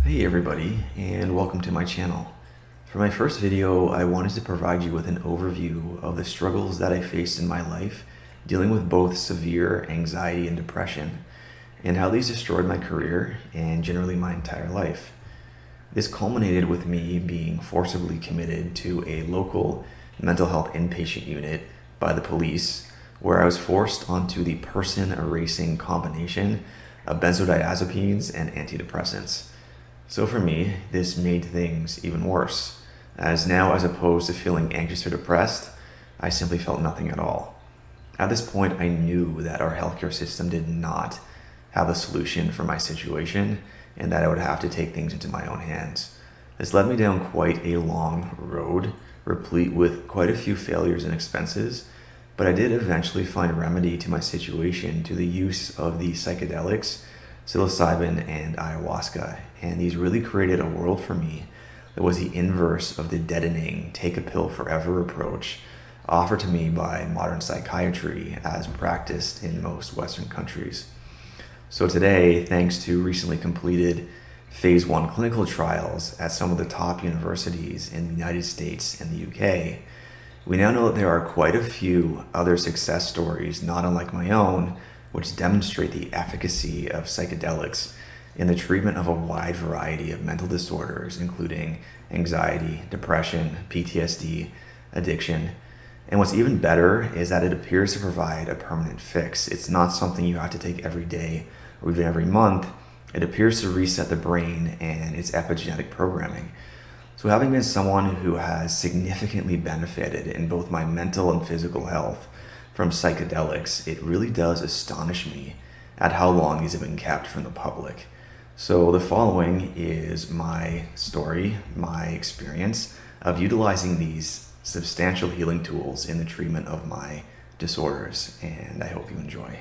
Hey everybody, and welcome to my channel. For my first video, I wanted to provide you with an overview of the struggles that I faced in my life dealing with both severe anxiety and depression, and how these destroyed my career and generally my entire life. This culminated with me being forcibly committed to a local mental health inpatient unit by the police, where I was forced onto the person-erasing combination of benzodiazepines and antidepressants. So for me, this made things even worse, as now, as opposed to feeling anxious or depressed, I simply felt nothing at all. At this point, I knew that our healthcare system did not have a solution for my situation and that I would have to take things into my own hands. This led me down quite a long road, replete with quite a few failures and expenses, but I did eventually find a remedy to my situation to the use of the psychedelics Psilocybin and Ayahuasca, and these really created a world for me that was the inverse of the deadening, take a pill forever approach offered to me by modern psychiatry as practiced in most Western countries. So today, thanks to recently completed phase 1 clinical trials at some of the top universities in the United States and the UK, we now know that there are quite a few other success stories, not unlike my own, which demonstrate the efficacy of psychedelics in the treatment of a wide variety of mental disorders, including anxiety, depression, PTSD, addiction. And what's even better is that it appears to provide a permanent fix. It's not something you have to take every day or even every month. It appears to reset the brain and its epigenetic programming. So having been someone who has significantly benefited in both my mental and physical health from psychedelics, it really does astonish me at how long these have been kept from the public. So the following is my story, my experience of utilizing these substantial healing tools in the treatment of my disorders, and I hope you enjoy.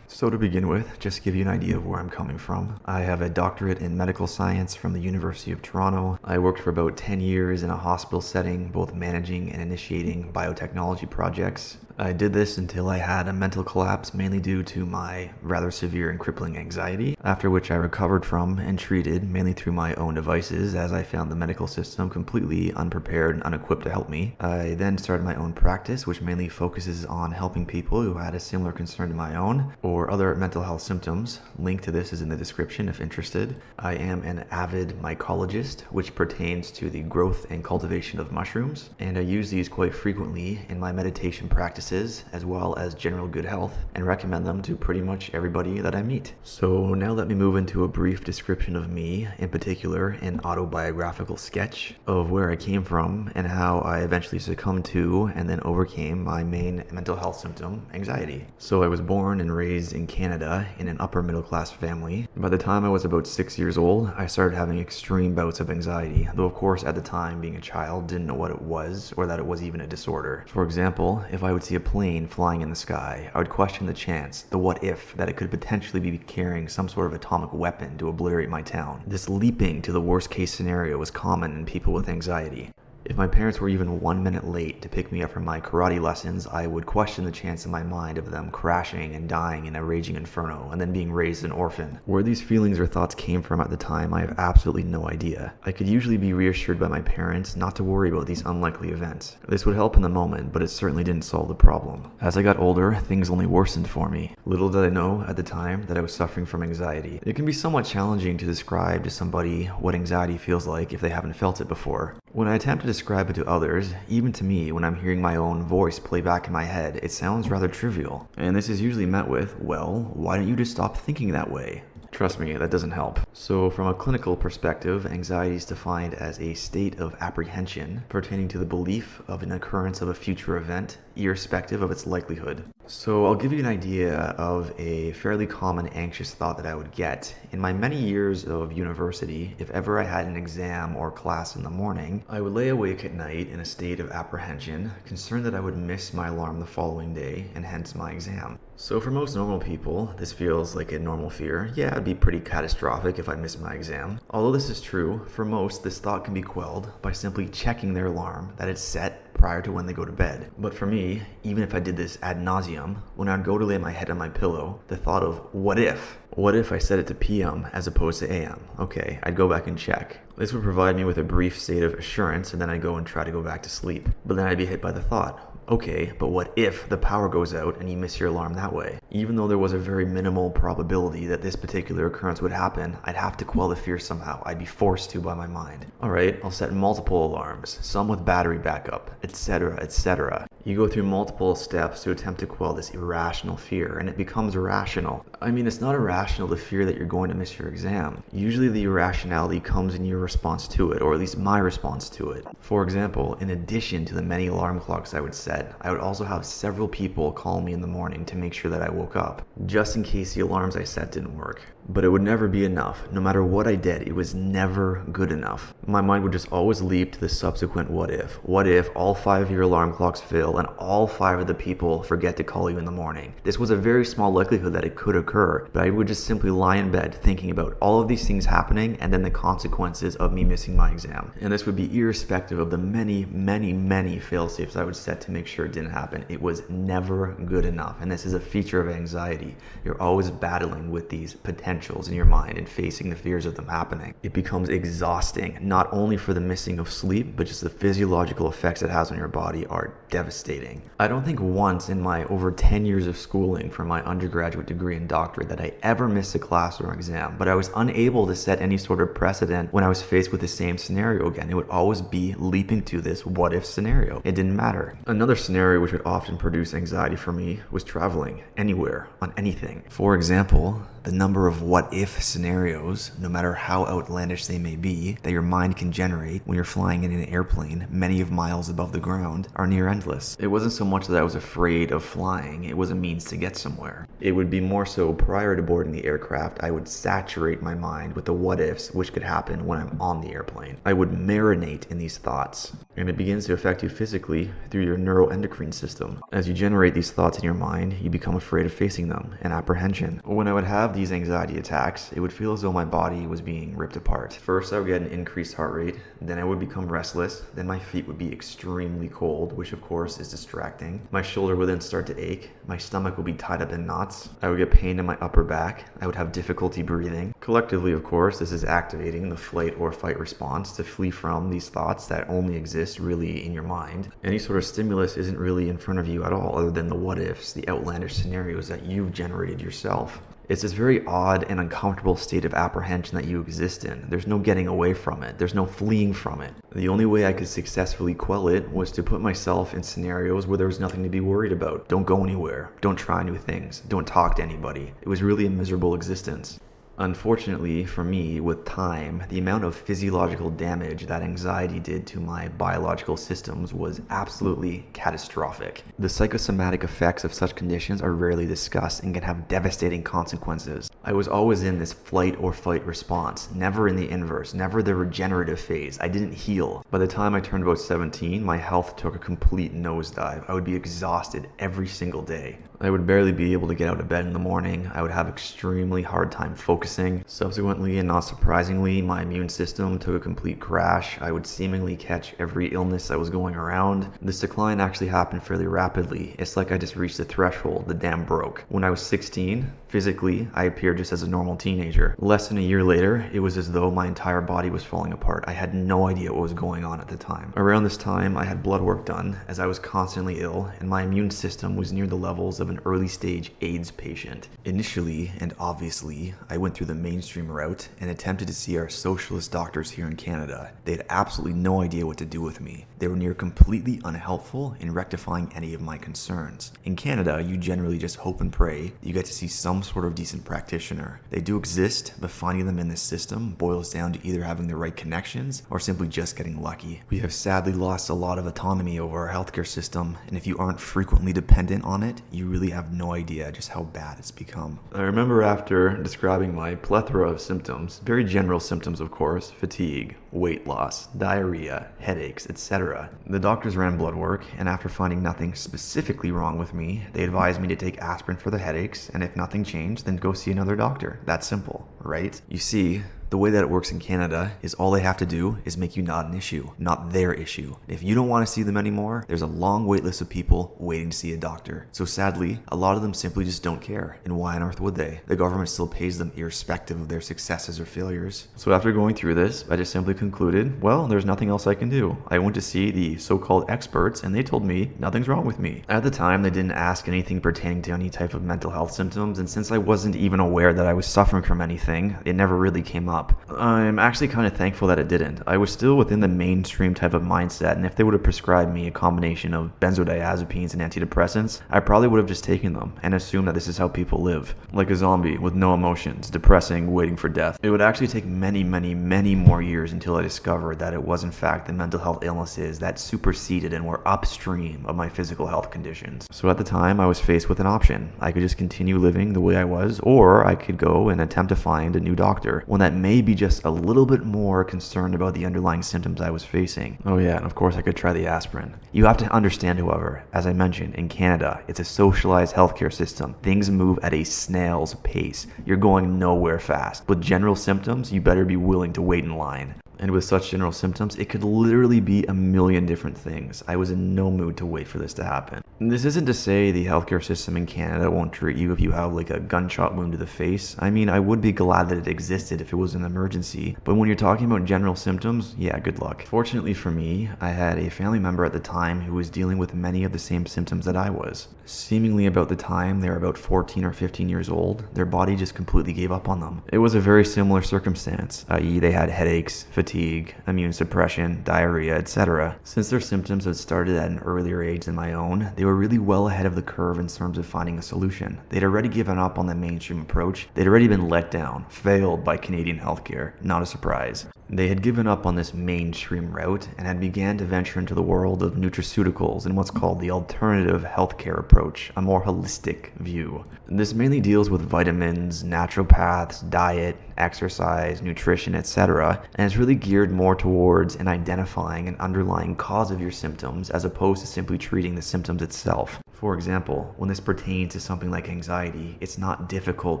So to begin with, just to give you an idea of where I'm coming from, I have a doctorate in medical science from the University of Toronto. I worked for about 10 years in a hospital setting, both managing and initiating biotechnology projects. I did this until I had a mental collapse, mainly due to my rather severe and crippling anxiety, after which I recovered from and treated mainly through my own devices, as I found the medical system completely unprepared and unequipped to help me. I then started my own practice, which mainly focuses on helping people who had a similar concern to my own or other mental health symptoms. Link to this is in the description if interested. I am an avid mycologist, which pertains to the growth and cultivation of mushrooms, and I use these quite frequently in my meditation practices as well as general good health, and recommend them to pretty much everybody that I meet. So now let me move into a brief description of me, in particular an autobiographical sketch of where I came from and how I eventually succumbed to and then overcame my main mental health symptom, anxiety. So I was born and raised in Canada in an upper middle class family. By the time I was about 6 years old, I started having extreme bouts of anxiety, though of course at the time, being a child, didn't know what it was or that it was even a disorder. For example, if I would see a plane flying in the sky, I would question the chance, the what if, that it could potentially be carrying some sort of atomic weapon to obliterate my town. This leaping to the worst case scenario was common in people with anxiety. If my parents were even 1 minute late to pick me up from my karate lessons, I would question the chance in my mind of them crashing and dying in a raging inferno and then being raised an orphan. Where these feelings or thoughts came from at the time, I have absolutely no idea. I could usually be reassured by my parents not to worry about these unlikely events. This would help in the moment, but it certainly didn't solve the problem. As I got older, things only worsened for me. Little did I know at the time that I was suffering from anxiety. It can be somewhat challenging to describe to somebody what anxiety feels like if they haven't felt it before. When I attempt to describe it to others, even to me, when I'm hearing my own voice play back in my head, it sounds rather trivial. And this is usually met with, well, why don't you just stop thinking that way? Trust me, that doesn't help. So from a clinical perspective, anxiety is defined as a state of apprehension pertaining to the belief of an occurrence of a future event, irrespective of its likelihood. So I'll give you an idea of a fairly common anxious thought that I would get. In my many years of university, if ever I had an exam or class in the morning, I would lay awake at night in a state of apprehension, concerned that I would miss my alarm the following day and hence my exam. So for most normal people, this feels like a normal fear. Yeah, it'd be pretty catastrophic if I missed my exam. Although this is true, for most, this thought can be quelled by simply checking their alarm that it's set prior to when they go to bed. But for me, even if I did this ad nauseum nauseum, when I'd go to lay my head on my pillow, the thought of what if? What if I set it to PM as opposed to AM? Okay, I'd go back and check. This would provide me with a brief state of assurance, and then I'd go and try to go back to sleep. But then I'd be hit by the thought, okay, but what if the power goes out and you miss your alarm that way? Even though there was a very minimal probability that this particular occurrence would happen, I'd have to quell the fear somehow. I'd be forced to by my mind. Alright, I'll set multiple alarms, some with battery backup, etc., etc. You go through multiple steps to attempt to quell this irrational fear, and it becomes irrational. I mean, it's not irrational to fear that you're going to miss your exam. Usually the irrationality comes in your response to it, or at least my response to it. For example, in addition to the many alarm clocks I would set, I would also have several people call me in the morning to make sure that I woke up, just in case the alarms I set didn't work. But it would never be enough. No matter what I did, it was never good enough. My mind would just always leap to the subsequent what if. What if all 5 of your alarm clocks fail and all 5 of the people forget to call you in the morning? This was a very small likelihood that it could occur, but I would just simply lie in bed thinking about all of these things happening and then the consequences of me missing my exam. And this would be irrespective of the many fail-safes I would set to make sure it didn't happen. It was never good enough, and this is a feature of anxiety. You're always battling with these potentials in your mind and facing the fears of them happening. It becomes exhausting, not only for the missing of sleep, but just the physiological effects it has on your body are devastating. I don't think once in my over 10 years of schooling for my undergraduate degree and doctorate that I ever missed a class or exam, but I was unable to set any sort of precedent when I was faced with the same scenario again. It would always be leaping to this what if scenario. It didn't matter. Another scenario which would often produce anxiety for me was traveling anywhere on anything. For example, the number of what if scenarios, no matter how outlandish they may be, that your mind can generate when you're flying in an airplane many of miles above the ground are near endless. It wasn't so much that I was afraid of flying, it was a means to get somewhere. It would be more so prior to boarding the aircraft, I would saturate my mind with the what ifs which could happen when I'm on the airplane. I would marinate in these thoughts, and it begins to affect you physically through your neuroendocrine system. As you generate these thoughts in your mind, you become afraid of facing them, and apprehension. When I would have these anxiety attacks, it would feel as though my body was being ripped apart. First, I would get an increased heart rate, then I would become restless, then my feet would be extremely cold, which of course is distracting. My shoulder would then start to ache, my stomach would be tied up in knots, I would get pain in my upper back, I would have difficulty breathing. Collectively, of course, this is activating the flight or fight response to flee from these thoughts that only exist really in your mind. Any sort of stimulus isn't really in front of you at all other than the what ifs, the outlandish scenarios that you've generated yourself. It's this very odd and uncomfortable state of apprehension that you exist in. There's no getting away from it. There's no fleeing from it. The only way I could successfully quell it was to put myself in scenarios where there was nothing to be worried about. Don't go anywhere. Don't try new things. Don't talk to anybody. It was really a miserable existence. Unfortunately for me, with time, the amount of physiological damage that anxiety did to my biological systems was absolutely catastrophic. The psychosomatic effects of such conditions are rarely discussed and can have devastating consequences. I was always in this flight or fight response, never in the inverse, never the regenerative phase. I didn't heal. By the time I turned about 17, my health took a complete nosedive. I would be exhausted every single day. I would barely be able to get out of bed in the morning. I would have extremely hard time focusing. Subsequently, and not surprisingly, my immune system took a complete crash. I would seemingly catch every illness that was going around. This decline actually happened fairly rapidly. It's like I just reached the threshold, the dam broke. When I was 16, physically, I appeared just as a normal teenager. Less than a year later, it was as though my entire body was falling apart. I had no idea what was going on at the time. Around this time, I had blood work done, as I was constantly ill, and my immune system was near the levels of an early stage AIDS patient. Initially, and obviously, I went through the mainstream route and attempted to see our socialist doctors here in Canada. They had absolutely no idea what to do with me. They were near completely unhelpful in rectifying any of my concerns. In Canada, you generally just hope and pray you get to see some sort of decent practitioner. They do exist, but finding them in this system boils down to either having the right connections or simply just getting lucky. We have sadly lost a lot of autonomy over our healthcare system, and if you aren't frequently dependent on it, you really have no idea just how bad it's become. I remember after describing my plethora of symptoms, very general symptoms of course, fatigue, weight loss, diarrhea, headaches, etc. The doctors ran blood work, and after finding nothing specifically wrong with me, they advised me to take aspirin for the headaches, and if nothing changed, then go see another doctor. That simple, right? You see, the The way that it works in Canada is all they have to do is make you not an issue, not their issue. If you don't want to see them anymore, there's a long wait list of people waiting to see a doctor. So sadly, a lot of them simply just don't care. And why on earth would they? The government still pays them irrespective of their successes or failures. So after going through this, I just simply concluded, well, there's nothing else I can do. I went to see the so-called experts and they told me nothing's wrong with me. At the time, they didn't ask anything pertaining to any type of mental health symptoms, and since I wasn't even aware that I was suffering from anything, it never really came up. I'm actually kind of thankful that it didn't. I was still within the mainstream type of mindset, and if they would have prescribed me a combination of benzodiazepines and antidepressants, I probably would have just taken them and assumed that this is how people live. Like a zombie with no emotions, depressing, waiting for death. It would actually take many more years until I discovered that it was in fact the mental health illnesses that superseded and were upstream of my physical health conditions. So at the time, I was faced with an option. I could just continue living the way I was, or I could go and attempt to find a new doctor, one that may be just a little bit more concerned about the underlying symptoms I was facing. Oh yeah, and of course I could try the aspirin. You have to understand, however, as I mentioned, in Canada, it's a socialized healthcare system. Things move at a snail's pace. You're going nowhere fast. With general symptoms, you better be willing to wait in line. And with such general symptoms, it could literally be a million different things. I was in no mood to wait for this to happen. And this isn't to say the healthcare system in Canada won't treat you if you have like a gunshot wound to the face. I mean, I would be glad that it existed if it was an emergency. But when you're talking about general symptoms, yeah, good luck. Fortunately for me, I had a family member at the time who was dealing with many of the same symptoms that I was. Seemingly about the time they were about 14 or 15 years old, their body just completely gave up on them. It was a very similar circumstance, i.e. they had headaches, fatigue, immune suppression, diarrhea, etc. Since their symptoms had started at an earlier age than my own, they were really well ahead of the curve in terms of finding a solution. They'd already given up on the mainstream approach. They'd already been let down, failed by Canadian healthcare. Not a surprise. They had given up on this mainstream route and had began to venture into the world of nutraceuticals and what's called the alternative healthcare approach, a more holistic view. This mainly deals with vitamins, naturopaths, diet, exercise, nutrition, etc., and it's really geared more towards an identifying an underlying cause of your symptoms as opposed to simply treating the symptoms itself. For example, when this pertains to something like anxiety, it's not difficult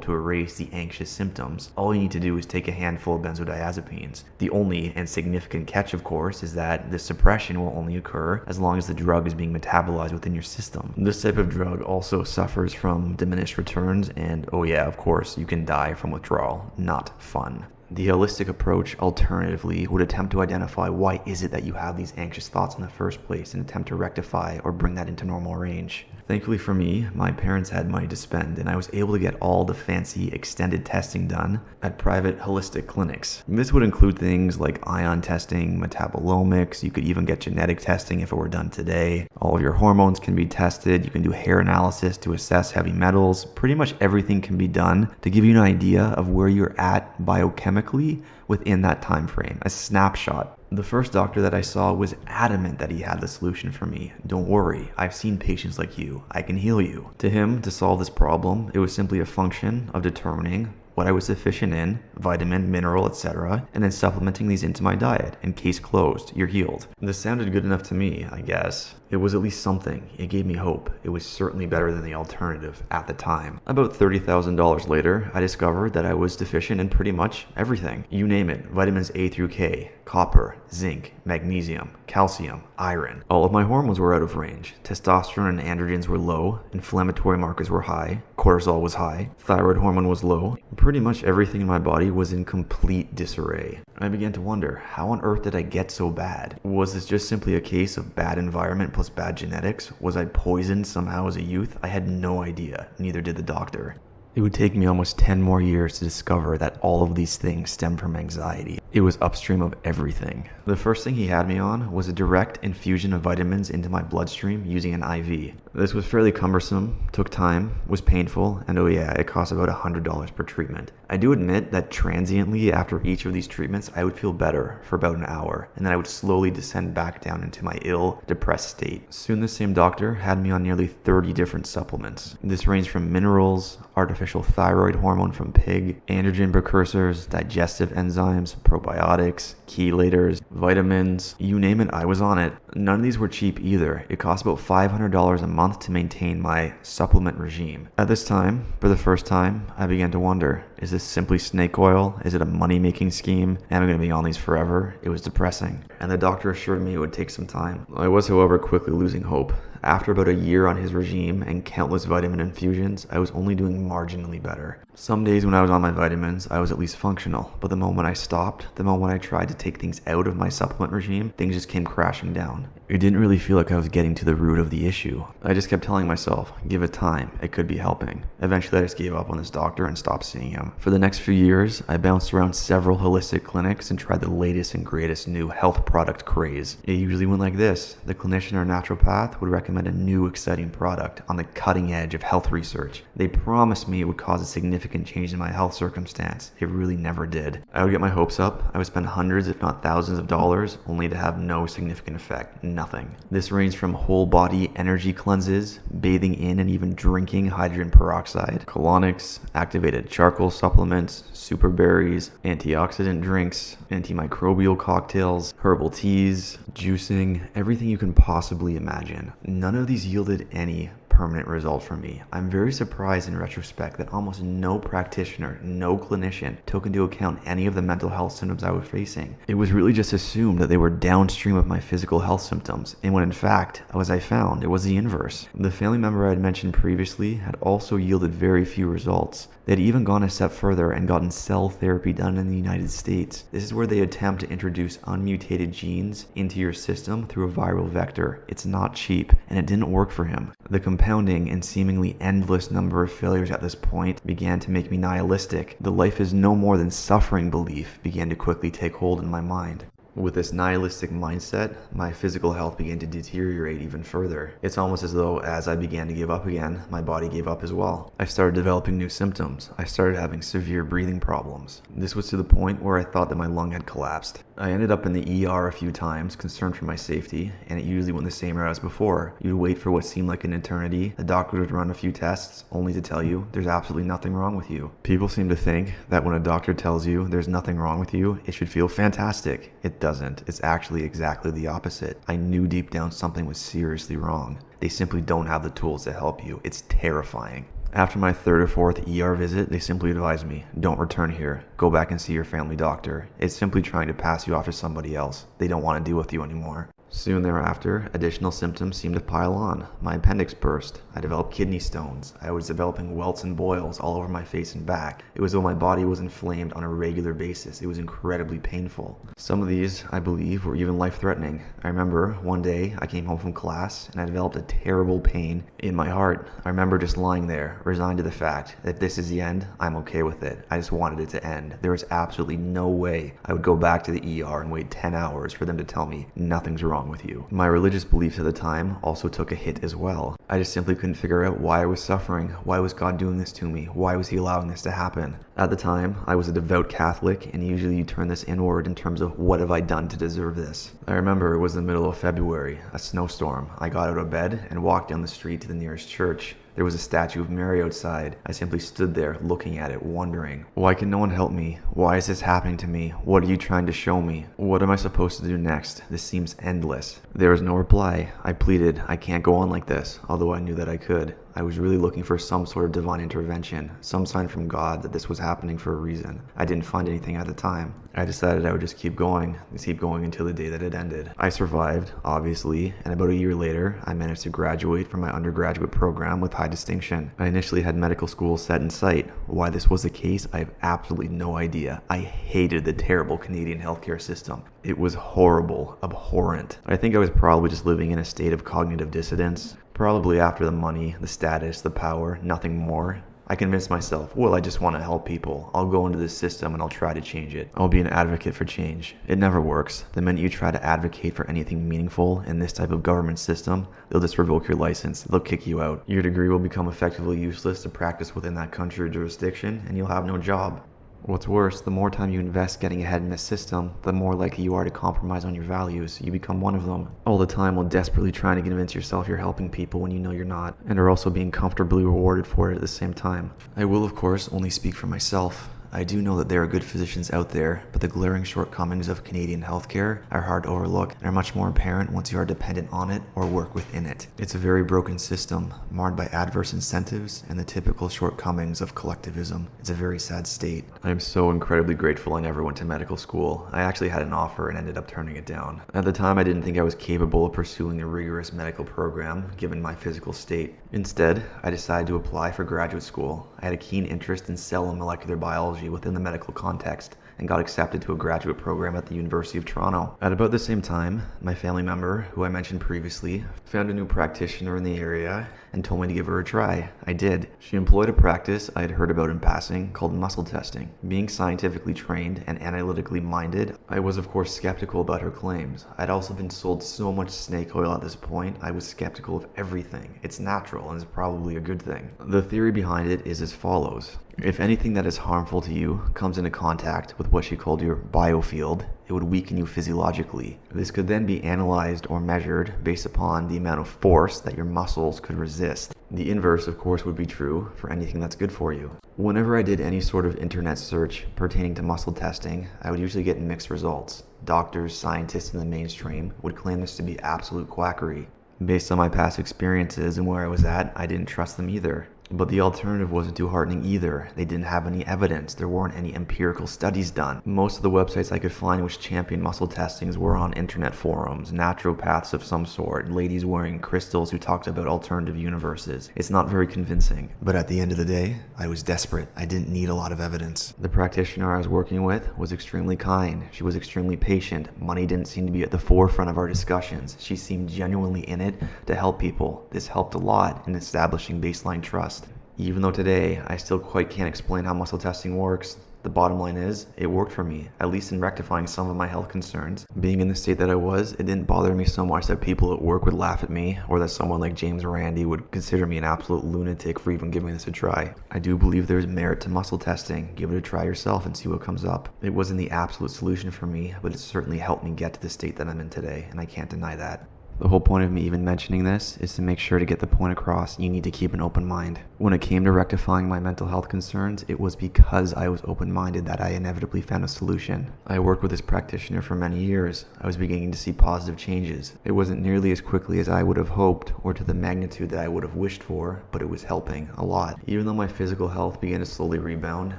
to erase the anxious symptoms. All you need to do is take a handful of benzodiazepines. The only and significant catch, of course, is that the suppression will only occur as long as the drug is being metabolized within your system. This type of drug also suffers from diminished returns, and oh yeah, of course, you can die from withdrawal. Not fun. The holistic approach, alternatively, would attempt to identify why is it that you have these anxious thoughts in the first place and attempt to rectify or bring that into normal range. Thankfully for me, my parents had money to spend, and I was able to get all the fancy extended testing done at private holistic clinics. This would include things like ion testing, metabolomics, you could even get genetic testing if it were done today. All of your hormones can be tested, you can do hair analysis to assess heavy metals. Pretty much everything can be done to give you an idea of where you're at biochemically within that time frame, a snapshot. The first doctor that I saw was adamant that he had the solution for me. Don't worry, I've seen patients like you. I can heal you. To him, to solve this problem, it was simply a function of determining what I was deficient in, vitamin, mineral, etc., and then supplementing these into my diet, and case closed, you're healed. This sounded good enough to me, I guess. It was at least something. It gave me hope. It was certainly better than the alternative at the time. About $30,000 later, I discovered that I was deficient in pretty much everything. You name it, vitamins A through K, copper, zinc, magnesium, calcium, iron. All of my hormones were out of range. Testosterone and androgens were low, inflammatory markers were high, cortisol was high, thyroid hormone was low. Pretty much everything in my body was in complete disarray. I began to wonder, how on earth did I get so bad? Was this just simply a case of bad environment plus bad genetics? Was I poisoned somehow as a youth? I had no idea. Neither did the doctor. It would take me almost 10 more years to discover that all of these things stem from anxiety. It was upstream of everything. The first thing he had me on was a direct infusion of vitamins into my bloodstream using an IV. This was fairly cumbersome, took time, was painful, and oh yeah, it cost about $100 per treatment. I do admit that transiently after each of these treatments, I would feel better for about an hour, and then I would slowly descend back down into my ill, depressed state. Soon the same doctor had me on nearly 30 different supplements. This ranged from minerals, artificial thyroid hormone from pig, androgen precursors, digestive enzymes, probiotics, chelators, vitamins, you name it, I was on it. None of these were cheap either. It cost about $500 a month to maintain my supplement regime. At this time, for the first time, I began to wonder, Is this simply snake oil? Is it a money-making scheme? Am I going to be on these forever? It was depressing. And the doctor assured me it would take some time. I was, however, quickly losing hope. After about a year on his regime and countless vitamin infusions, I was only doing marginally better. Some days when I was on my vitamins, I was at least functional, but the moment I stopped, the moment I tried to take things out of my supplement regime, things just came crashing down. It didn't really feel like I was getting to the root of the issue. I just kept telling myself, give it time, it could be helping. Eventually I just gave up on this doctor and stopped seeing him. For the next few years, I bounced around several holistic clinics and tried the latest and greatest new health product craze. It usually went like this. The clinician or naturopath would recommend a new exciting product on the cutting edge of health research. They promised me it would cause a significant change in my health circumstance. It really never did. I would get my hopes up. I would spend hundreds if not thousands of dollars only to have no significant effect. Nothing. This ranged from whole body energy cleanses, bathing in and even drinking hydrogen peroxide, colonics, activated charcoal supplements, super berries, antioxidant drinks, antimicrobial cocktails, herbal teas, juicing, everything you can possibly imagine. None of these yielded any permanent result for me. I'm very surprised in retrospect that almost no practitioner, no clinician took into account any of the mental health symptoms I was facing. It was really just assumed that they were downstream of my physical health symptoms, and when in fact, as I found, it was the inverse. The family member I had mentioned previously had also yielded very few results. They had even gone a step further and gotten cell therapy done in the United States. This is where they attempt to introduce unmutated genes into your system through a viral vector. It's not cheap, and it didn't work for him. The compounding and seemingly endless number of failures at this point began to make me nihilistic. The life is no more than suffering belief began to quickly take hold in my mind. With this nihilistic mindset, my physical health began to deteriorate even further. It's almost as though as I began to give up again, my body gave up as well. I started developing new symptoms. I started having severe breathing problems. This was to the point where I thought that my lung had collapsed. I ended up in the ER a few times, concerned for my safety, and it usually went the same route as before. You'd wait for what seemed like an eternity. The doctor would run a few tests, only to tell you there's absolutely nothing wrong with you. People seem to think that when a doctor tells you there's nothing wrong with you, it should feel fantastic. It doesn't. It's actually exactly the opposite. I knew deep down something was seriously wrong. They simply don't have the tools to help you. It's terrifying. After my third or fourth ER visit, they simply advised me, don't return here. Go back and see your family doctor. It's simply trying to pass you off to somebody else. They don't want to deal with you anymore. Soon thereafter, additional symptoms seemed to pile on. My appendix burst. I developed kidney stones. I was developing welts and boils all over my face and back. It was as though my body was inflamed on a regular basis. It was incredibly painful. Some of these, I believe, were even life-threatening. I remember one day I came home from class and I developed a terrible pain in my heart. I remember just lying there, resigned to the fact that if this is the end, I'm okay with it. I just wanted it to end. There was absolutely no way I would go back to the ER and wait 10 hours for them to tell me nothing's wrong with you. My religious beliefs at the time also took a hit as well. I just simply couldn't figure out why I was suffering. Why was God doing this to me? Why was he allowing this to happen? At the time, I was a devout Catholic, and usually you turn this inward in terms of what have I done to deserve this. I remember it was the middle of February, a snowstorm. I got out of bed and walked down the street to the nearest church. There was a statue of Mary outside. I simply stood there looking at it, wondering, why can no one help me? Why is this happening to me? What are you trying to show me? What am I supposed to do next? This seems endless. There was no reply. I pleaded, I can't go on like this, although I knew that I could. I was really looking for some sort of divine intervention, some sign from God that this was happening for a reason. I didn't find anything at the time. I decided I would just keep going until the day that it ended. I survived, obviously, and about a year later, I managed to graduate from my undergraduate program with high distinction. I initially had medical school set in sight. Why this was the case, I have absolutely no idea. I hated the terrible Canadian healthcare system. It was horrible, abhorrent. I think I was probably just living in a state of cognitive dissonance. Probably after the money, the status, the power, nothing more. I convinced myself, well, I just want to help people. I'll go into this system and I'll try to change it. I'll be an advocate for change. It never works. The minute you try to advocate for anything meaningful in this type of government system, they'll just revoke your license. They'll kick you out. Your degree will become effectively useless to practice within that country or jurisdiction, and you'll have no job. What's worse, the more time you invest getting ahead in this system, the more likely you are to compromise on your values. You become one of them. All the time while desperately trying to convince yourself you're helping people when you know you're not, and are also being comfortably rewarded for it at the same time. I will, of course, only speak for myself. I do know that there are good physicians out there, but the glaring shortcomings of Canadian healthcare are hard to overlook and are much more apparent once you are dependent on it or work within it. It's a very broken system, marred by adverse incentives and the typical shortcomings of collectivism. It's a very sad state. I am so incredibly grateful I never went to medical school. I actually had an offer and ended up turning it down. At the time, I didn't think I was capable of pursuing a rigorous medical program, given my physical state. Instead, I decided to apply for graduate school. I had a keen interest in cell and molecular biology within the medical context and got accepted to a graduate program at the University of Toronto. At about the same time, my family member, who I mentioned previously, found a new practitioner in the area and told me to give her a try. I did. She employed a practice I had heard about in passing called muscle testing. Being scientifically trained and analytically minded, I was of course skeptical about her claims. I'd also been sold so much snake oil at this point, I was skeptical of everything. It's natural and is probably a good thing. The theory behind it is as follows. If anything that is harmful to you comes into contact with what she called your biofield, it would weaken you physiologically. This could then be analyzed or measured based upon the amount of force that your muscles could resist. The inverse, of course, would be true for anything that's good for you. Whenever I did any sort of internet search pertaining to muscle testing, I would usually get mixed results. Doctors, scientists in the mainstream would claim this to be absolute quackery. Based on my past experiences and where I was at, I didn't trust them either. But the alternative wasn't too heartening either. They didn't have any evidence. There weren't any empirical studies done. Most of the websites I could find which championed muscle testings were on internet forums, naturopaths of some sort, ladies wearing crystals who talked about alternative universes. It's not very convincing. But at the end of the day, I was desperate. I didn't need a lot of evidence. The practitioner I was working with was extremely kind. She was extremely patient. Money didn't seem to be at the forefront of our discussions. She seemed genuinely in it to help people. This helped a lot in establishing baseline trust. Even though today I still quite can't explain how muscle testing works, the bottom line is, it worked for me, at least in rectifying some of my health concerns. Being in the state that I was, it didn't bother me so much that people at work would laugh at me, or that someone like James Randi would consider me an absolute lunatic for even giving this a try. I do believe there's merit to muscle testing. Give it a try yourself and see what comes up. It wasn't the absolute solution for me, but it certainly helped me get to the state that I'm in today, and I can't deny that. The whole point of me even mentioning this is to make sure to get the point across you need to keep an open mind. When it came to rectifying my mental health concerns, it was because I was open-minded that I inevitably found a solution. I worked with this practitioner for many years. I was beginning to see positive changes. It wasn't nearly as quickly as I would have hoped or to the magnitude that I would have wished for, but it was helping a lot. Even though my physical health began to slowly rebound,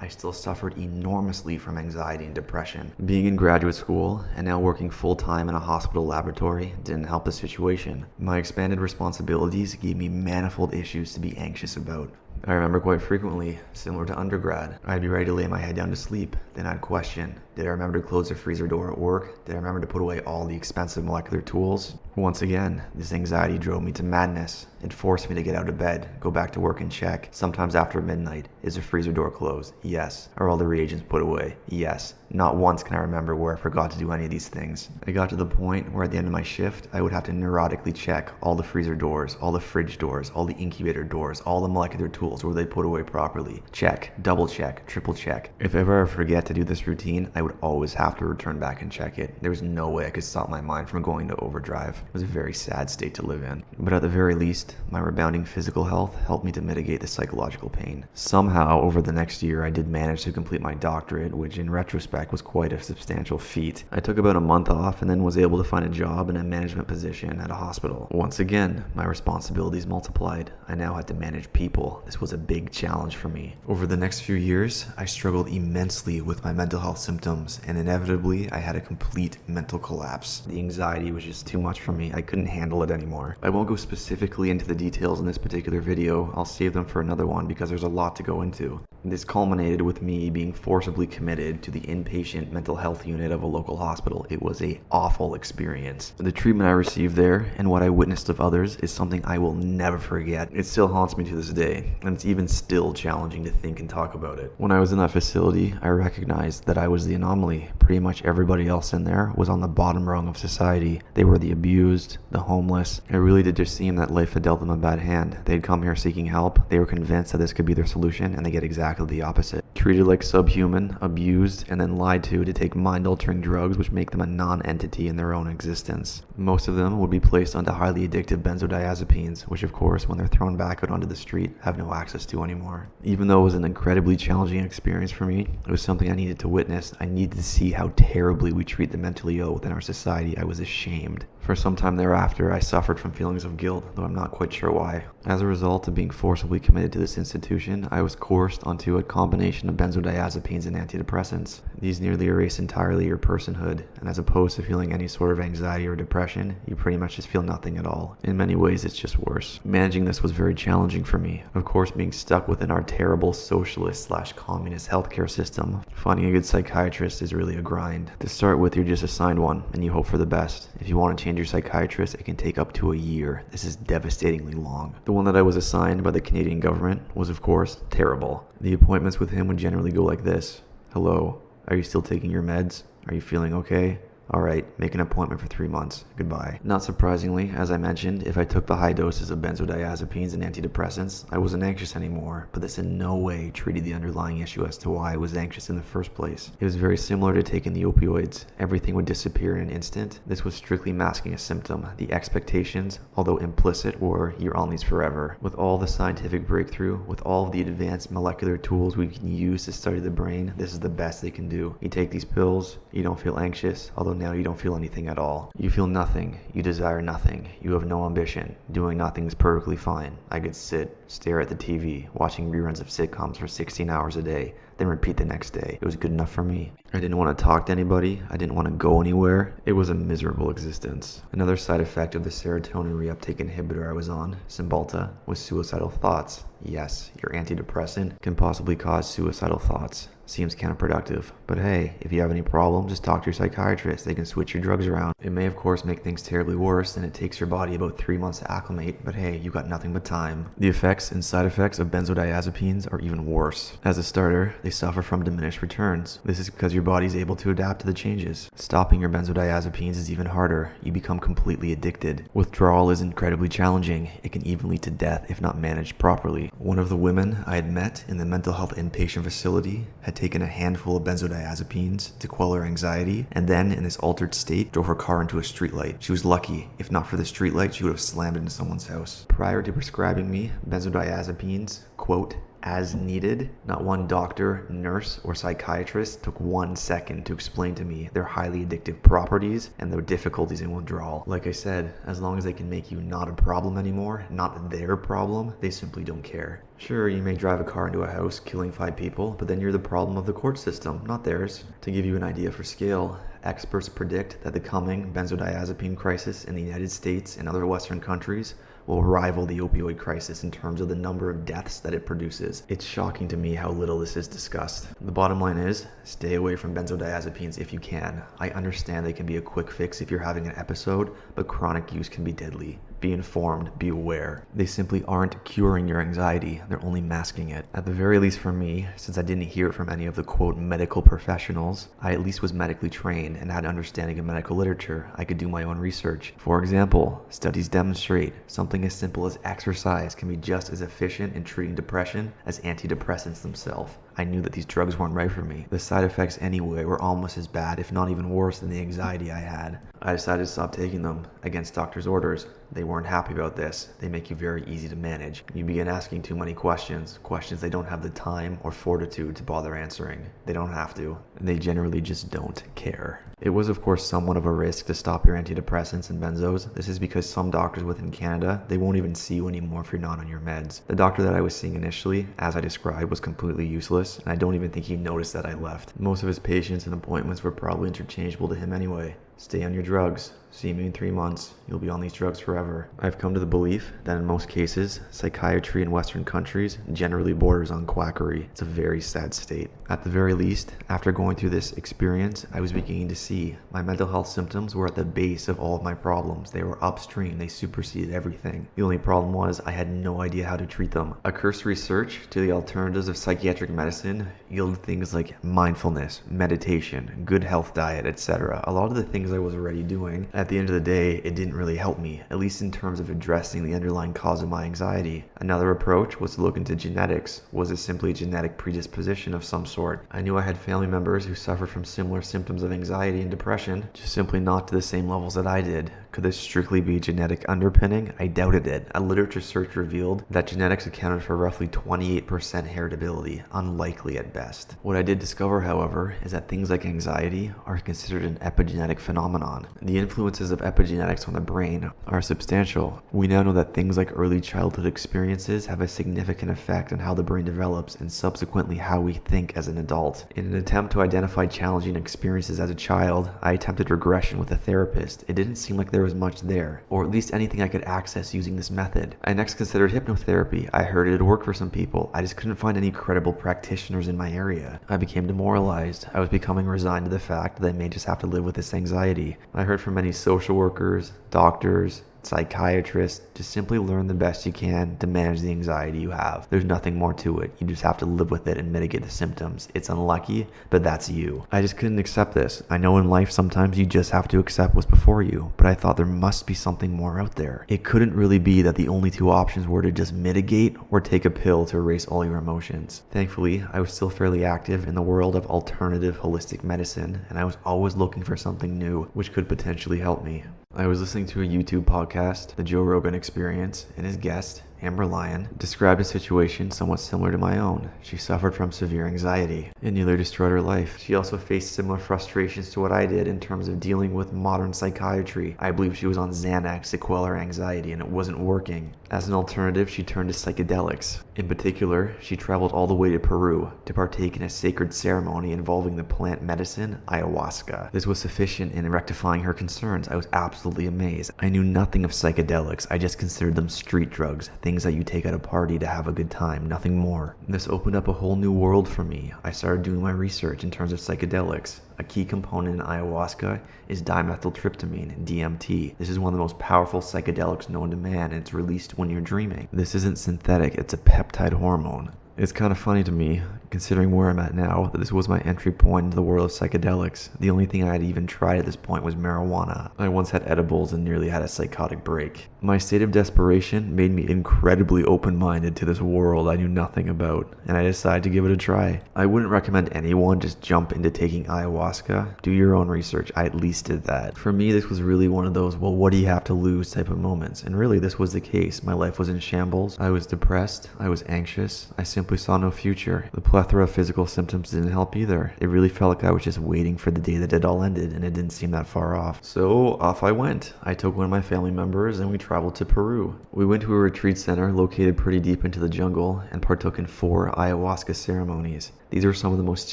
I still suffered enormously from anxiety and depression. Being in graduate school and now working full-time in a hospital laboratory didn't help the situation. My expanded responsibilities gave me manifold issues to be anxious about. I remember quite frequently, similar to undergrad, I'd be ready to lay my head down to sleep. Then I'd question, did I remember to close the freezer door at work? Did I remember to put away all the expensive molecular tools? Once again, this anxiety drove me to madness. It forced me to get out of bed, go back to work and check. Sometimes after midnight, is the freezer door closed? Yes. Are all the reagents put away? Yes. Not once can I remember where I forgot to do any of these things. I got to the point where at the end of my shift, I would have to neurotically check all the freezer doors, all the fridge doors, all the incubator doors, all the molecular tools, were they put away properly? Check, double check, triple check. If ever I forget to do this routine, I would always have to return back and check it. There was no way I could stop my mind from going to overdrive. It was a very sad state to live in. But at the very least, my rebounding physical health helped me to mitigate the psychological pain. Somehow, over the next year, I did manage to complete my doctorate, which in retrospect was quite a substantial feat. I took about a month off and then was able to find a job in a management position at a hospital. Once again, my responsibilities multiplied. I now had to manage people. This was a big challenge for me. Over the next few years, I struggled immensely with my mental health symptoms, and inevitably, I had a complete mental collapse. The anxiety was just too much for me. I couldn't handle it anymore. I won't go specifically into the details in this particular video. I'll save them for another one because there's a lot to go into. This culminated with me being forcibly committed to the inpatient mental health unit of a local hospital. It was an awful experience. The treatment I received there and what I witnessed of others is something I will never forget. It still haunts me to this day, and it's even still challenging to think and talk about it. When I was in that facility, I recognized that I was the anomaly. Pretty much everybody else in there was on the bottom rung of society. They were the abused, the homeless. It really did just seem that life had dealt them a bad hand. They'd come here seeking help. They were convinced that this could be their solution, and they get exactly the opposite. treated like subhuman, abused, and then lied to take mind-altering drugs which make them a non-entity in their own existence. Most of them would be placed onto highly addictive benzodiazepines, which of course, when they're thrown back out onto the street, have no access to anymore. Even though it was an incredibly challenging experience for me, it was something I needed to witness. I needed to see how terribly we treat the mentally ill within our society. I was ashamed. For some time thereafter, I suffered from feelings of guilt, though I'm not quite sure why. As a result of being forcibly committed to this institution, I was coerced onto a combination of benzodiazepines and antidepressants. These nearly erase entirely your personhood, and as opposed to feeling any sort of anxiety or depression, you pretty much just feel nothing at all. In many ways, it's just worse. Managing this was very challenging for me. Of course, being stuck within our terrible socialist/communist healthcare system, finding a good psychiatrist is really a grind. To start with, you're just assigned one, and you hope for the best. If you want to change your psychiatrist, it can take up to a year. This is devastatingly long. The one that I was assigned by the Canadian government was, of course, terrible. The appointments with him would generally go like this. Hello, are you still taking your meds? Are you feeling okay? All right, make an appointment for 3 months. Goodbye. Not surprisingly, as I mentioned, if I took the high doses of benzodiazepines and antidepressants, I wasn't anxious anymore, but this in no way treated the underlying issue as to why I was anxious in the first place. It was very similar to taking the opioids. Everything would disappear in an instant. This was strictly masking a symptom. The expectations, although implicit, were you're on these forever. With all the scientific breakthrough, with all of the advanced molecular tools we can use to study the brain, this is the best they can do. You take these pills, you don't feel anxious, although now you don't feel anything at all. You feel nothing. You desire nothing. You have no ambition. Doing nothing is perfectly fine. I could sit, stare at the TV, watching reruns of sitcoms for 16 hours a day, then repeat the next day. It was good enough for me. I didn't want to talk to anybody. I didn't want to go anywhere. It was a miserable existence. Another side effect of the serotonin reuptake inhibitor I was on, Cymbalta, was suicidal thoughts. Yes, your antidepressant can possibly cause suicidal thoughts. Seems counterproductive, but hey, if you have any problems, just talk to your psychiatrist. They can switch your drugs around. It may of course make things terribly worse, and it takes your body about 3 months to acclimate, but hey, you got nothing but time. The effects and side effects of benzodiazepines are even worse. As a starter, they suffer from diminished returns. This is because your body is able to adapt to the changes. Stopping your benzodiazepines is even harder. You become completely addicted. Withdrawal is incredibly challenging. It can even lead to death if not managed properly. One of the women I had met in the mental health inpatient facility had taken a handful of benzodiazepines to quell her anxiety, and then, in this altered state, drove her car into a streetlight. She was lucky. If not for the streetlight, she would have slammed into someone's house. Prior to prescribing me benzodiazepines, quote, as needed, not one doctor, nurse, or psychiatrist took 1 second to explain to me their highly addictive properties and their difficulties in withdrawal. Like I said, as long as they can make you not a problem anymore, not their problem, they simply don't care. Sure, you may drive a car into a house, killing 5 people, but then you're the problem of the court system, not theirs. To give you an idea for scale, experts predict that the coming benzodiazepine crisis in the United States and other Western countries will rival the opioid crisis in terms of the number of deaths that it produces. It's shocking to me how little this is discussed. The bottom line is, stay away from benzodiazepines if you can. I understand they can be a quick fix if you're having an episode, but chronic use can be deadly. Be informed, be aware. They simply aren't curing your anxiety, they're only masking it. At the very least for me, since I didn't hear it from any of the quote medical professionals, I at least was medically trained and had understanding of medical literature. I could do my own research. For example, studies demonstrate something as simple as exercise can be just as efficient in treating depression as antidepressants themselves. I knew that these drugs weren't right for me. The side effects anyway were almost as bad, if not even worse, than the anxiety I had. I decided to stop taking them, against doctors' orders. They weren't happy about this. They make you very easy to manage. You begin asking too many questions they don't have the time or fortitude to bother answering. They don't have to. They generally just don't care. It was of course somewhat of a risk to stop your antidepressants and benzos. This is because some doctors within Canada, they won't even see you anymore if you're not on your meds. The doctor that I was seeing initially, as I described, was completely useless, and I don't even think he noticed that I left. Most of his patients and appointments were probably interchangeable to him anyway. Stay on your drugs. See me in 3 months. You'll be on these drugs forever. I've come to the belief that in most cases, psychiatry in Western countries generally borders on quackery. It's a very sad state. At the very least, after going through this experience, I was beginning to see my mental health symptoms were at the base of all of my problems. They were upstream. They superseded everything. The only problem was I had no idea how to treat them. A cursory search to the alternatives of psychiatric medicine yielded things like mindfulness, meditation, good health diet, etc. A lot of the things I was already doing, at the end of the day, it didn't really help me, at least least in terms of addressing the underlying cause of my anxiety. Another approach was to look into genetics. Was it simply a genetic predisposition of some sort? I knew I had family members who suffered from similar symptoms of anxiety and depression, just simply not to the same levels that I did. Could this strictly be genetic underpinning? I doubted it. A literature search revealed that genetics accounted for roughly 28% heritability, unlikely at best. What I did discover, however, is that things like anxiety are considered an epigenetic phenomenon. The influences of epigenetics on the brain are substantial. We now know that things like early childhood experiences have a significant effect on how the brain develops and subsequently how we think as an adult. In an attempt to identify challenging experiences as a child, I attempted regression with a therapist. It didn't seem like there was much there, or at least anything I could access using this method. I next considered hypnotherapy. I heard it had worked for some people. I just couldn't find any credible practitioners in my area. I became demoralized. I was becoming resigned to the fact that I may just have to live with this anxiety. I heard from many social workers, doctors, psychiatrists, just simply learn the best you can to manage the anxiety you have. There's nothing more to it. You just have to live with it and mitigate the symptoms. It's unlucky, but that's you. I just couldn't accept this. I know in life sometimes you just have to accept what's before you, but I thought there must be something more out there. It couldn't really be that the only two options were to just mitigate or take a pill to erase all your emotions. Thankfully, I was still fairly active in the world of alternative holistic medicine, and I was always looking for something new which could potentially help me. I was listening to a YouTube podcast, The Joe Rogan Experience, and his guest, Amber Lyon, described a situation somewhat similar to my own. She suffered from severe anxiety. It nearly destroyed her life. She also faced similar frustrations to what I did in terms of dealing with modern psychiatry. I believe she was on Xanax to quell her anxiety, and it wasn't working. As an alternative, she turned to psychedelics. In particular, she traveled all the way to Peru to partake in a sacred ceremony involving the plant medicine Ayahuasca. This was sufficient in rectifying her concerns. I was absolutely amazed. I knew nothing of psychedelics. I just considered them street drugs, things that you take at a party to have a good time, nothing more. This opened up a whole new world for me. I started doing my research in terms of psychedelics. A key component in ayahuasca is dimethyltryptamine, DMT. This is one of the most powerful psychedelics known to man, and it's released when you're dreaming. This isn't synthetic, it's a peptide hormone. It's kind of funny to me, considering where I'm at now, that this was my entry point into the world of psychedelics. The only thing I had even tried at this point was marijuana. I once had edibles and nearly had a psychotic break. My state of desperation made me incredibly open-minded to this world I knew nothing about, and I decided to give it a try. I wouldn't recommend anyone just jump into taking ayahuasca. Do your own research. I at least did that. For me, this was really one of those, well, what do you have to lose type of moments, and really this was the case. My life was in shambles. I was depressed. I was anxious. I simply saw no future. The plethora of physical symptoms didn't help either. It really felt like I was just waiting for the day that it all ended, and it didn't seem that far off. So off I went. I took one of my family members and we traveled to Peru. We went to a retreat center located pretty deep into the jungle and partook in 4 ayahuasca ceremonies. These are some of the most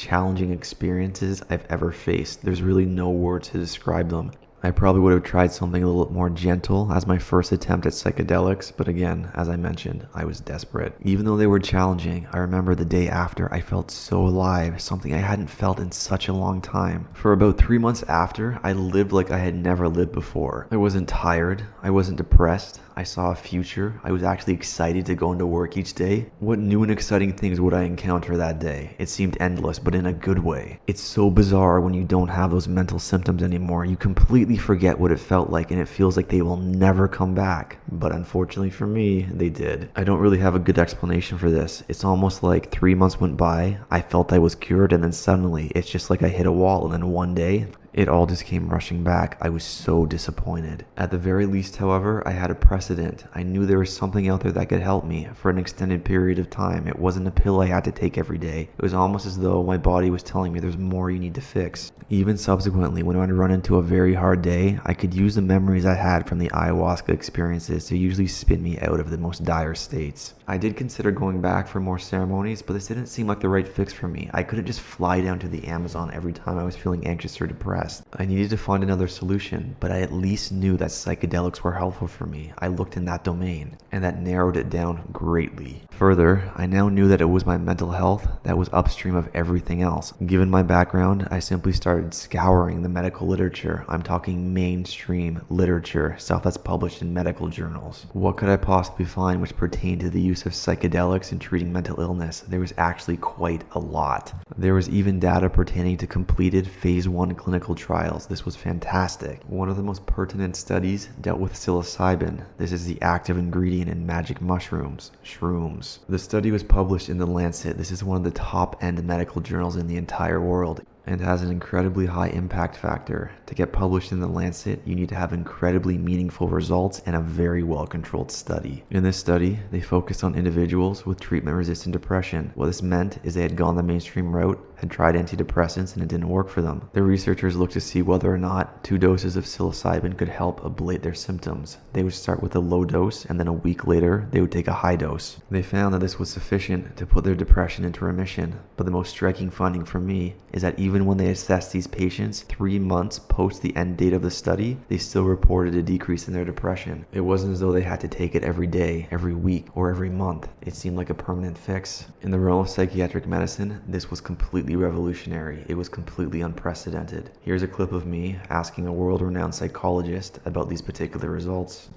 challenging experiences I've ever faced. There's really no words to describe them. I probably would have tried something a little bit more gentle as my first attempt at psychedelics, but again, as I mentioned, I was desperate. Even though they were challenging, I remember the day after I felt so alive, something I hadn't felt in such a long time. For about 3 months after, I lived like I had never lived before. I wasn't tired, I wasn't depressed, I saw a future, I was actually excited to go into work each day. What new and exciting things would I encounter that day? It seemed endless, but in a good way. It's so bizarre when you don't have those mental symptoms anymore. You completely forget what it felt like, and it feels like they will never come back. But unfortunately for me, they did. I don't really have a good explanation for this. It's almost like 3 months went by, I felt I was cured, and then suddenly it's just like I hit a wall, and then one day it all just came rushing back. I was so disappointed. At the very least, however, I had a precedent. I knew there was something out there that could help me for an extended period of time. It wasn't a pill I had to take every day. It was almost as though my body was telling me there's more you need to fix. Even subsequently, when I'd run into a very hard day, I could use the memories I had from the ayahuasca experiences to usually spin me out of the most dire states. I did consider going back for more ceremonies, but this didn't seem like the right fix for me. I couldn't just fly down to the Amazon every time I was feeling anxious or depressed. I needed to find another solution, but I at least knew that psychedelics were helpful for me. I looked in that domain, and that narrowed it down greatly. Further, I now knew that it was my mental health that was upstream of everything else. Given my background, I simply started scouring the medical literature. I'm talking mainstream literature, stuff that's published in medical journals. What could I possibly find which pertained to the use of psychedelics in treating mental illness? There was actually quite a lot. There was even data pertaining to completed phase 1 clinical clinical trials. This was fantastic. One of the most pertinent studies dealt with psilocybin. This is the active ingredient in magic mushrooms, shrooms. The study was published in The Lancet. This is one of the top-end medical journals in the entire world, and has an incredibly high impact factor. To get published in The Lancet, you need to have incredibly meaningful results and a very well-controlled study. In this study, they focused on individuals with treatment-resistant depression. What this meant is they had gone the mainstream route, had tried antidepressants, and it didn't work for them. The researchers looked to see whether or not 2 doses of psilocybin could help ablate their symptoms. They would start with a low dose, and then a week later, they would take a high dose. They found that this was sufficient to put their depression into remission. But the most striking finding for me is that even when they assessed these patients 3 months post the end date of the study, they still reported a decrease in their depression. It wasn't as though they had to take it every day, every week, or every month. It seemed like a permanent fix. In the realm of psychiatric medicine, this was completely revolutionary. It was completely unprecedented. Here's a clip of me asking a world-renowned psychologist about these particular results.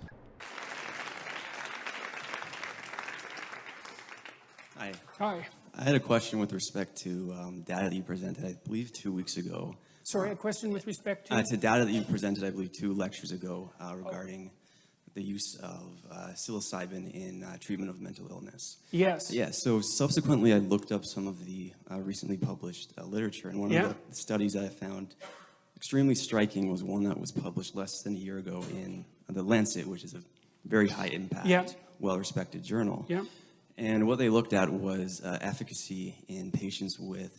Hi. Hi. I had a question with respect to data that you presented, I believe, 2 weeks ago. Sorry, a question with respect to? To data that you presented, I believe, 2 lectures ago regarding the use of psilocybin in treatment of mental illness. Yes. Yeah, so subsequently I looked up some of the recently published literature, and one of the studies that I found extremely striking was one that was published less than a year ago in The Lancet, which is a very high impact, well-respected journal. Yeah. And what they looked at was efficacy in patients with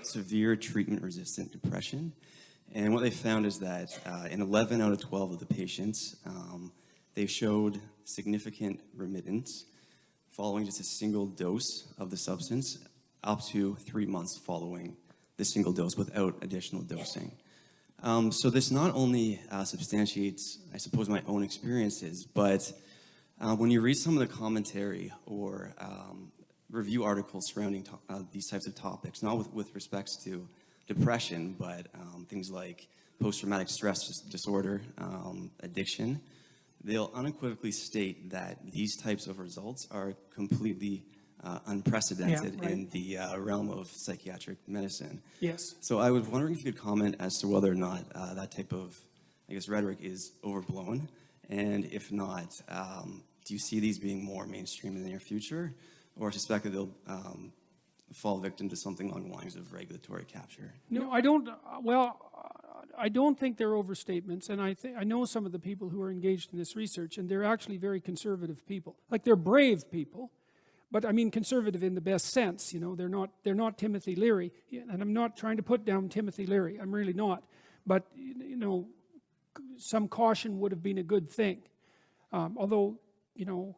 severe treatment-resistant depression. And what they found is that in 11 out of 12 of the patients, they showed significant remittance following just a single dose of the substance up to 3 months following the single dose without additional dosing. So this not only substantiates, I suppose, my own experiences, but when you read some of the commentary or review articles surrounding these types of topics, not with respects to depression, but things like post-traumatic stress disorder, addiction, they'll unequivocally state that these types of results are completely unprecedented in the realm of psychiatric medicine. Yes. So I was wondering if you could comment as to whether or not that type of, I guess, rhetoric is overblown, and if not, do you see these being more mainstream in the near future, or suspect that they'll fall victim to something along the lines of regulatory capture? No, I don't. Well, I don't think they're overstatements, and I know some of the people who are engaged in this research, and they're actually very conservative people. Like, they're brave people, but I mean conservative in the best sense. You know, they're not Timothy Leary, and I'm not trying to put down Timothy Leary. I'm really not. But you know, some caution would have been a good thing. Although, you know,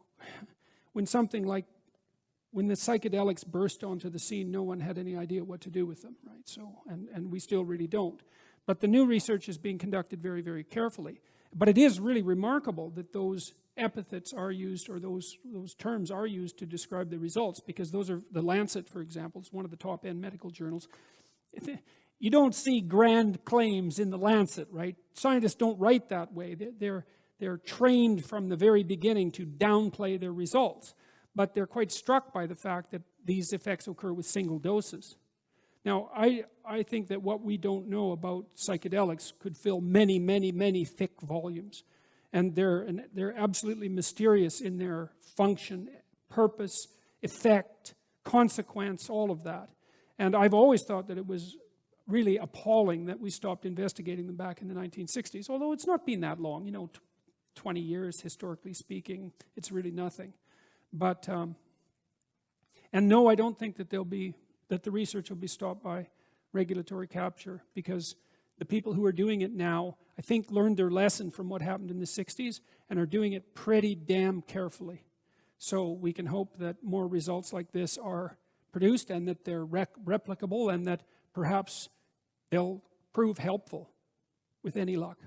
when the psychedelics burst onto the scene, no one had any idea what to do with them, right? So, and we still really don't. But the new research is being conducted very, very carefully. But it is really remarkable that those epithets are used, or those terms are used to describe the results, because those are, The Lancet, for example, is one of the top-end medical journals. You don't see grand claims in The Lancet, right? Scientists don't write that way. They're trained from the very beginning to downplay their results. But they're quite struck by the fact that these effects occur with single doses. Now, I think that what we don't know about psychedelics could fill many, many, many thick volumes. And they're absolutely mysterious in their function, purpose, effect, consequence, all of that. And I've always thought that it was really appalling that we stopped investigating them back in the 1960s, although it's not been that long, you know, 20 years, historically speaking, it's really nothing. But, and no, I don't think that that the research will be stopped by regulatory capture, because the people who are doing it now, I think, learned their lesson from what happened in the 60s and are doing it pretty damn carefully. So we can hope that more results like this are produced, and that they're replicable, and that perhaps they'll prove helpful with any luck.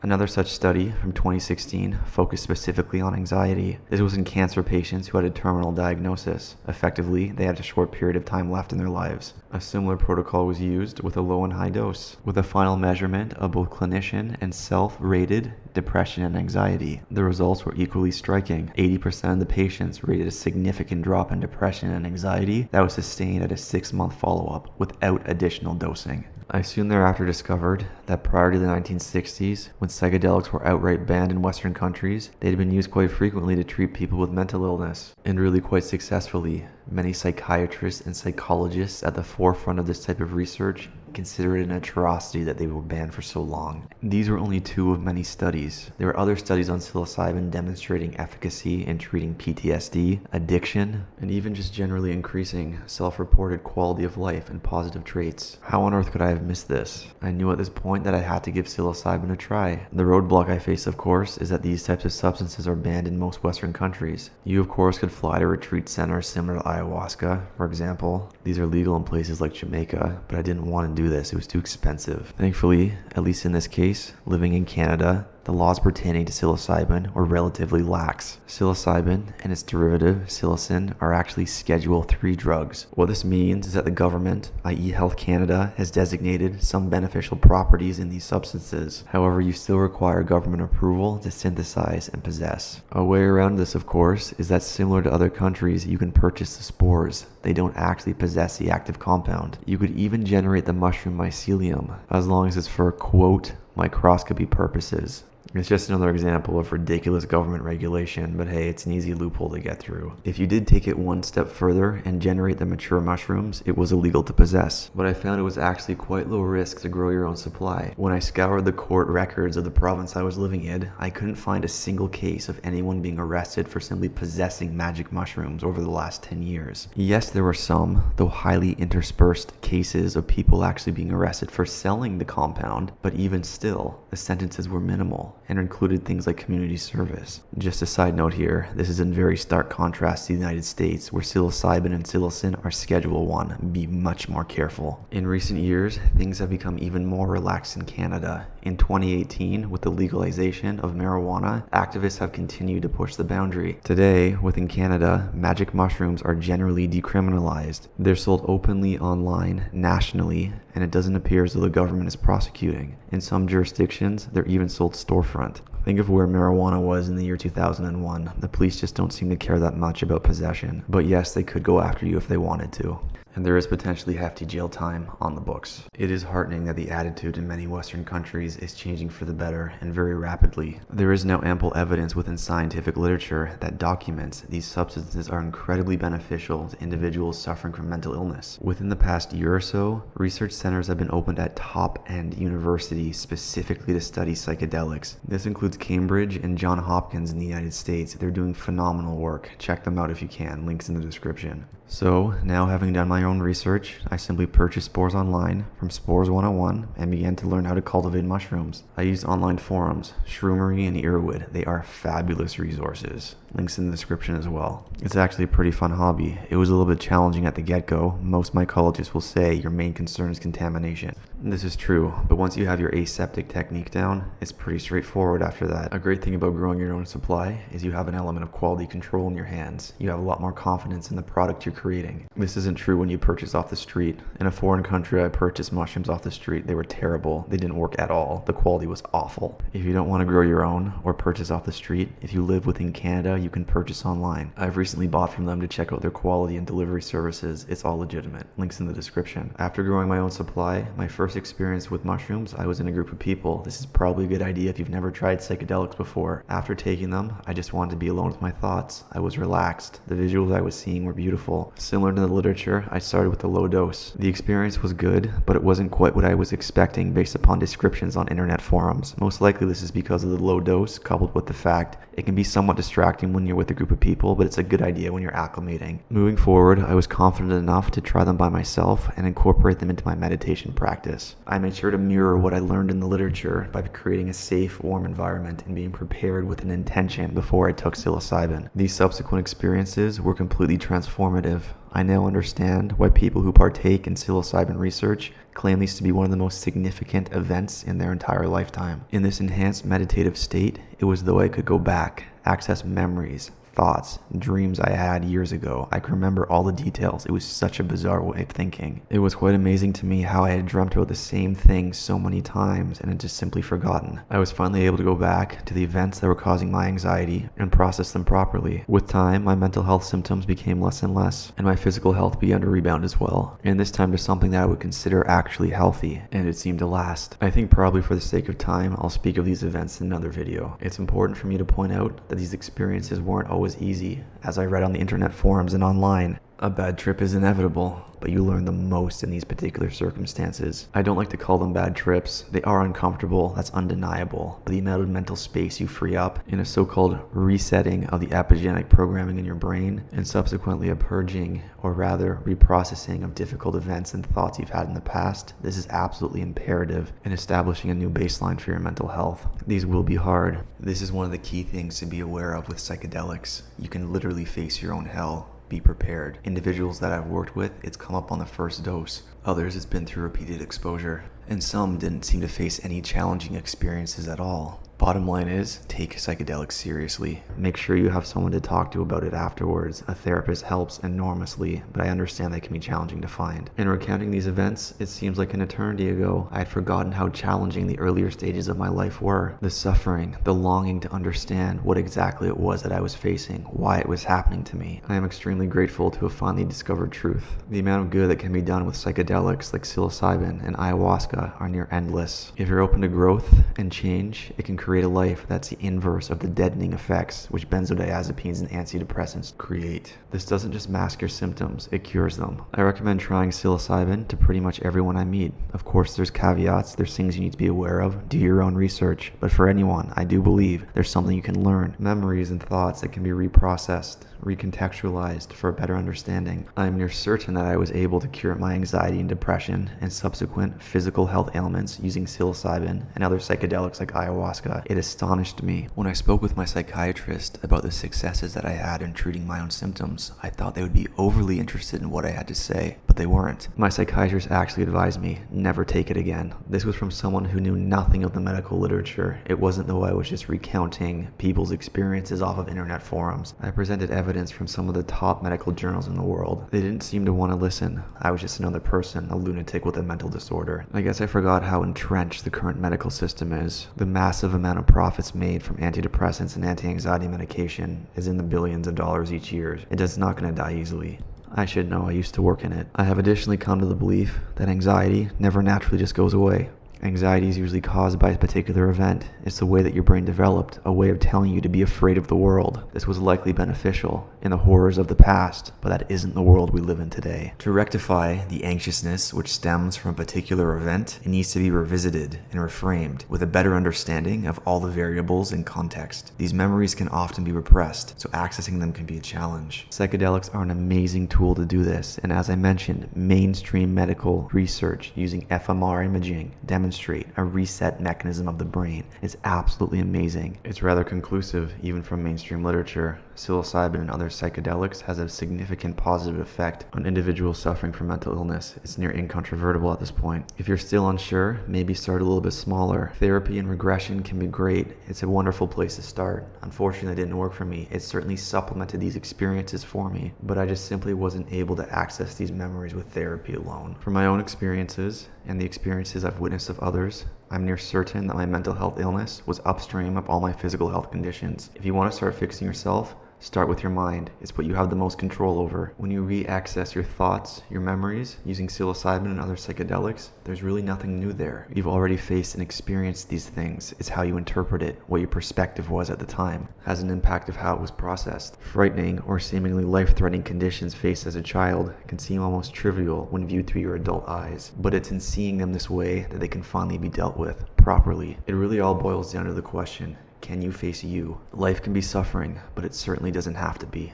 Another such study from 2016 focused specifically on anxiety. This was in cancer patients who had a terminal diagnosis. Effectively, they had a short period of time left in their lives. A similar protocol was used with a low and high dose, with a final measurement of both clinician and self-rated depression and anxiety. The results were equally striking. 80% of the patients rated a significant drop in depression and anxiety that was sustained at a 6-month follow-up without additional dosing. I soon thereafter discovered that prior to the 1960s, when psychedelics were outright banned in Western countries, they had been used quite frequently to treat people with mental illness, and really quite successfully. Many psychiatrists and psychologists at the forefront of this type of research consider it an atrocity that they were banned for so long. These were only 2 of many studies. There were other studies on psilocybin demonstrating efficacy in treating PTSD, addiction, and even just generally increasing self-reported quality of life and positive traits. How on earth could I have missed this? I knew at this point that I had to give psilocybin a try. The roadblock I face, of course, is that these types of substances are banned in most Western countries. You, of course, could fly to retreat centers similar to Ayahuasca, for example. These are legal in places like Jamaica, but I didn't want to do this. It was too expensive. Thankfully, at least in this case, living in Canada, the laws pertaining to psilocybin were relatively lax. Psilocybin and its derivative, psilocin, are actually Schedule III drugs. What this means is that the government, i.e. Health Canada, has designated some beneficial properties in these substances. However, you still require government approval to synthesize and possess. A way around this, of course, is that similar to other countries, you can purchase the spores. They don't actually possess the active compound. You could even generate the mushroom mycelium, as long as it's for, quote, microscopy purposes. It's just another example of ridiculous government regulation, but hey, it's an easy loophole to get through. If you did take it one step further and generate the mature mushrooms, it was illegal to possess. But I found it was actually quite low risk to grow your own supply. When I scoured the court records of the province I was living in, I couldn't find a single case of anyone being arrested for simply possessing magic mushrooms over the last 10 years. Yes, there were some, though highly interspersed, cases of people actually being arrested for selling the compound, but even still, the sentences were minimal and included things like community service. Just a side note here, this is in very stark contrast to the United States, where psilocybin and psilocin are Schedule I. Be much more careful. In recent years, things have become even more relaxed in Canada. In 2018, with the legalization of marijuana, activists have continued to push the boundary. Today, within Canada, magic mushrooms are generally decriminalized. They're sold openly online, nationally, and it doesn't appear as though the government is prosecuting. In some jurisdictions, they're even sold storefront. Think of where marijuana was in the year 2001. The police just don't seem to care that much about possession. But yes, they could go after you if they wanted to. And there is potentially hefty jail time on the books. It is heartening that the attitude in many Western countries is changing for the better and very rapidly. There is now ample evidence within scientific literature that documents these substances are incredibly beneficial to individuals suffering from mental illness. Within the past year or so, research centers have been opened at top-end universities specifically to study psychedelics. This includes Cambridge and Johns Hopkins in the United States. They're doing phenomenal work. Check them out if you can. Links in the description. So, now having done my own research, I simply purchased spores online from Spores 101 and began to learn how to cultivate mushrooms. I used online forums, Shroomery and Earwood. They are fabulous resources. Links in the description as well. It's actually a pretty fun hobby. It was a little bit challenging at the get-go. Most mycologists will say your main concern is contamination. This is true, but once you have your aseptic technique down, it's pretty straightforward after that. A great thing about growing your own supply is you have an element of quality control in your hands. You have a lot more confidence in the product you're creating. This isn't true when you purchase off the street. In a foreign country, I purchased mushrooms off the street. They were terrible. They didn't work at all. The quality was awful. If you don't want to grow your own or purchase off the street, if you live within Canada, you can purchase online. I've recently bought from them to check out their quality and delivery services. It's all legitimate. Links in the description. After growing my own supply, my first experience with mushrooms, I was in a group of people. This is probably a good idea if you've never tried psychedelics before. After taking them, I just wanted to be alone with my thoughts. I was relaxed. The visuals I was seeing were beautiful. Similar to the literature, I started with a low dose. The experience was good, but it wasn't quite what I was expecting based upon descriptions on internet forums. Most likely this is because of the low dose, coupled with the fact it can be somewhat distracting when you're with a group of people, but it's a good idea when you're acclimating. Moving forward, I was confident enough to try them by myself and incorporate them into my meditation practice. I made sure to mirror what I learned in the literature by creating a safe, warm environment environment and being prepared with an intention before I took psilocybin. These subsequent experiences were completely transformative. I now understand why people who partake in psilocybin research claim these to be one of the most significant events in their entire lifetime. In this enhanced meditative state, it was as though I could go back, access memories, thoughts, dreams I had years ago. I could remember all the details. It was such a bizarre way of thinking. It was quite amazing to me how I had dreamt about the same thing so many times and had just simply forgotten. I was finally able to go back to the events that were causing my anxiety and process them properly. With time, my mental health symptoms became less and less, and my physical health began to rebound as well. And this time to something that I would consider actually healthy, and it seemed to last. I think probably for the sake of time, I'll speak of these events in another video. It's important for me to point out that these experiences weren't always easy. As I read on the internet forums and online, a bad trip is inevitable, but you learn the most in these particular circumstances. I don't like to call them bad trips. They are uncomfortable, that's undeniable, but the amount of mental space you free up in a so-called resetting of the epigenetic programming in your brain, and subsequently a purging, or rather reprocessing of difficult events and thoughts you've had in the past, this is absolutely imperative in establishing a new baseline for your mental health. These will be hard. This is one of the key things to be aware of with psychedelics. You can literally face your own hell. Be prepared. Individuals that I've worked with, it's come up on the first dose. Others, it's been through repeated exposure. And some didn't seem to face any challenging experiences at all. Bottom line is, take psychedelics seriously. Make sure you have someone to talk to about it afterwards. A therapist helps enormously, but I understand they can be challenging to find. In recounting these events, it seems like an eternity ago. I had forgotten how challenging the earlier stages of my life were. The suffering, the longing to understand what exactly it was that I was facing, why it was happening to me. I am extremely grateful to have finally discovered truth. The amount of good that can be done with psychedelics like psilocybin and ayahuasca are near endless. If you're open to growth and change, it can create a life that's the inverse of the deadening effects which benzodiazepines and antidepressants create. This doesn't just mask your symptoms, it cures them. I recommend trying psilocybin to pretty much everyone I meet. Of course, there's caveats, there's things you need to be aware of, do your own research, but for anyone, I do believe there's something you can learn, memories and thoughts that can be reprocessed, recontextualized for a better understanding. I am near certain that I was able to cure my anxiety and depression and subsequent physical health ailments using psilocybin and other psychedelics like ayahuasca. It astonished me. When I spoke with my psychiatrist about the successes that I had in treating my own symptoms, I thought they would be overly interested in what I had to say, but they weren't. My psychiatrist actually advised me, never take it again. This was from someone who knew nothing of the medical literature. It wasn't though I was just recounting people's experiences off of internet forums. I presented evidence from some of the top medical journals in the world. They didn't seem to want to listen. I was just another person, a lunatic with a mental disorder. I guess I forgot how entrenched the current medical system is. The massive amount of profits made from antidepressants and anti-anxiety medication is in the billions of dollars each year. It is not going to die easily. I should know, I used to work in it. I have additionally come to the belief that anxiety never naturally just goes away. Anxiety is usually caused by a particular event. It's the way that your brain developed, a way of telling you to be afraid of the world. This was likely beneficial in the horrors of the past, but that isn't the world we live in today. To rectify the anxiousness which stems from a particular event, it needs to be revisited and reframed with a better understanding of all the variables and context. These memories can often be repressed, so accessing them can be a challenge. Psychedelics are an amazing tool to do this, and as I mentioned, mainstream medical research using fMRI imaging demonstrates a reset mechanism of the brain. It's absolutely amazing. It's rather conclusive, even from mainstream literature. Psilocybin and other psychedelics has a significant positive effect on individuals suffering from mental illness. It's near incontrovertible at this point. If you're still unsure, maybe start a little bit smaller. Therapy and regression can be great. It's a wonderful place to start. Unfortunately, it didn't work for me. It certainly supplemented these experiences for me, but I just simply wasn't able to access these memories with therapy alone. From my own experiences and the experiences I've witnessed of others, I'm near certain that my mental health illness was upstream of all my physical health conditions. If you want to start fixing yourself, start with your mind. It's what you have the most control over. When you re-access your thoughts, your memories, using psilocybin and other psychedelics, there's really nothing new there. You've already faced and experienced these things. It's how you interpret it, what your perspective was at the time, has an impact of how it was processed. Frightening or seemingly life-threatening conditions faced as a child can seem almost trivial when viewed through your adult eyes, but it's in seeing them this way that they can finally be dealt with properly. It really all boils down to the question, can you face you? Life can be suffering, but it certainly doesn't have to be.